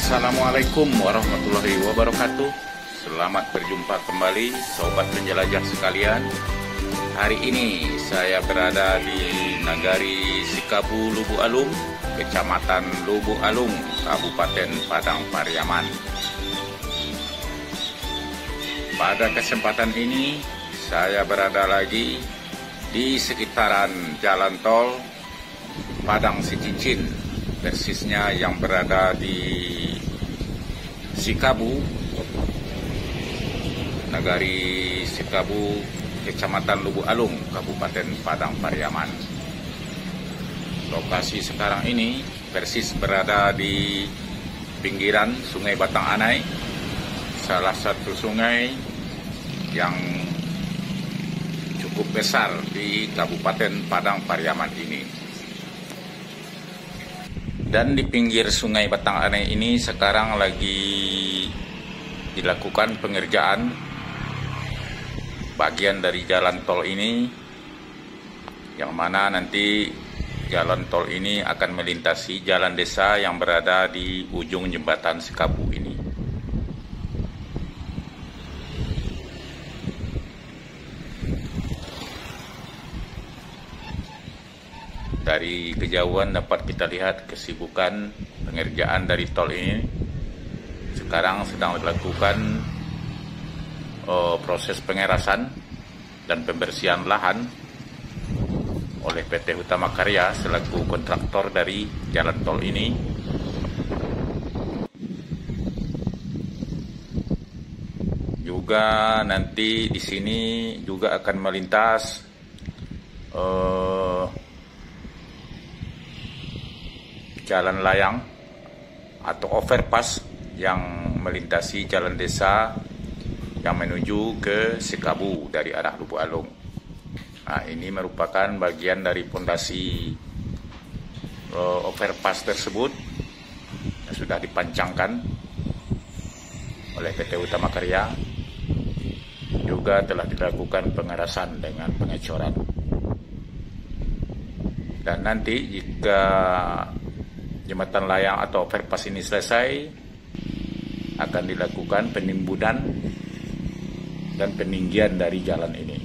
Assalamualaikum warahmatullahi wabarakatuh. Selamat berjumpa kembali sobat penjelajah sekalian. Hari ini saya berada di Nagari Sikabu Lubuk Alung, Kecamatan Lubuk Alung, Kabupaten Padang Pariaman. Pada kesempatan ini saya berada lagi di sekitaran jalan tol Padang Sicincin, persisnya yang berada di Sikabu, Nagari Sikabu, Kecamatan Lubuk Alung, Kabupaten Padang Pariaman. Lokasi sekarang ini persis berada di pinggiran Sungai Batang Anai, salah satu sungai yang cukup besar di Kabupaten Padang Pariaman ini. Dan di pinggir Sungai Batang Anai ini sekarang lagi dilakukan pengerjaan bagian dari jalan tol ini, yang mana nanti jalan tol ini akan melintasi jalan desa yang berada di ujung jembatan Sikabu ini. Dari kejauhan dapat kita lihat kesibukan pengerjaan dari tol ini. Sekarang sedang dilakukan proses pengerasan dan pembersihan lahan oleh PT Utama Karya selaku kontraktor dari jalan tol ini. Juga nanti di sini juga akan melintas jalan layang atau overpass yang melintasi jalan desa yang menuju ke Sikabu dari arah Lubuk Alung. Nah, ini merupakan bagian dari pondasi overpass tersebut yang sudah dipancangkan oleh PT Utama Karya. Juga telah dilakukan pengerasan dengan pengecoran. Dan nanti jika jembatan layang atau overpass ini selesai, akan dilakukan penimbunan dan peninggian dari jalan ini.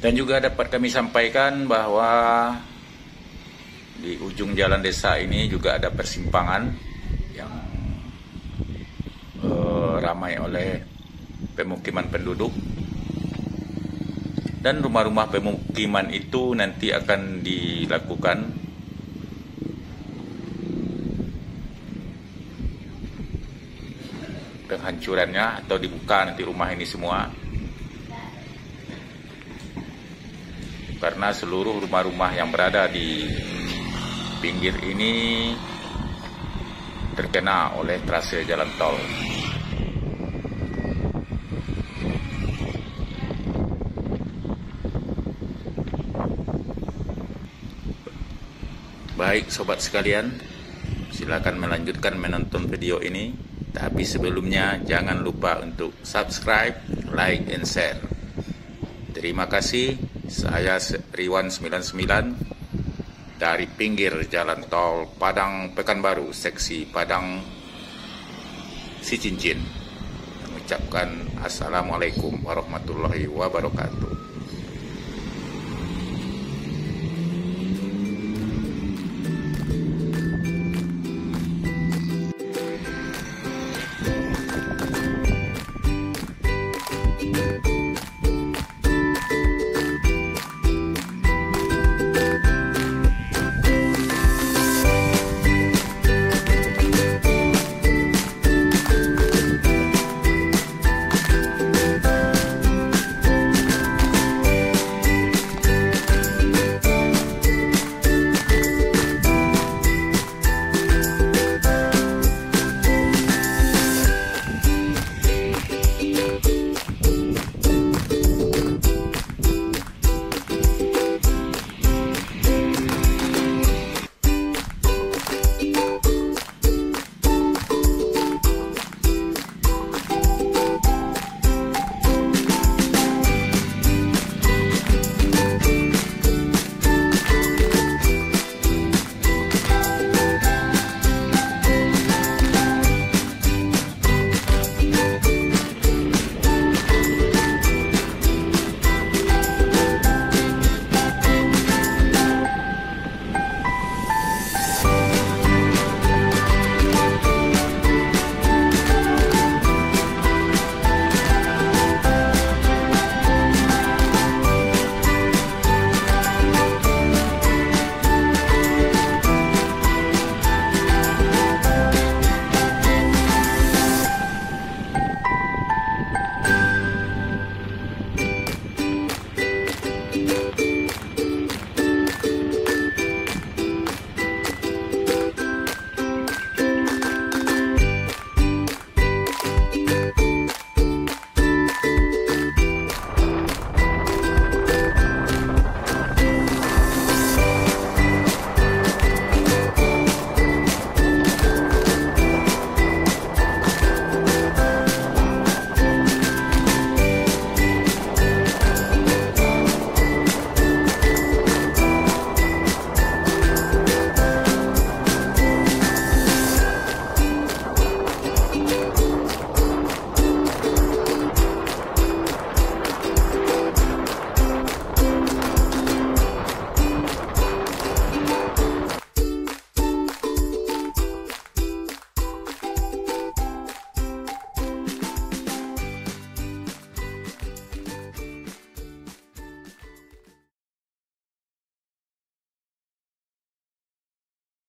Dan juga dapat kami sampaikan bahwa di ujung jalan desa ini juga ada persimpangan yang ramai oleh pemukiman penduduk. Dan rumah-rumah pemukiman itu nanti akan dilakukan penghancurannya atau dibuka nanti rumah ini semua. Karena seluruh rumah-rumah yang berada di pinggir ini terkena oleh trase jalan tol. Baik sobat sekalian, silakan melanjutkan menonton video ini. Tapi sebelumnya jangan lupa untuk subscribe, like, and share. Terima kasih. Saya Riwan99 dari pinggir jalan tol Padang Pekanbaru, seksi Padang Sicincin, mengucapkan Assalamualaikum warahmatullahi wabarakatuh.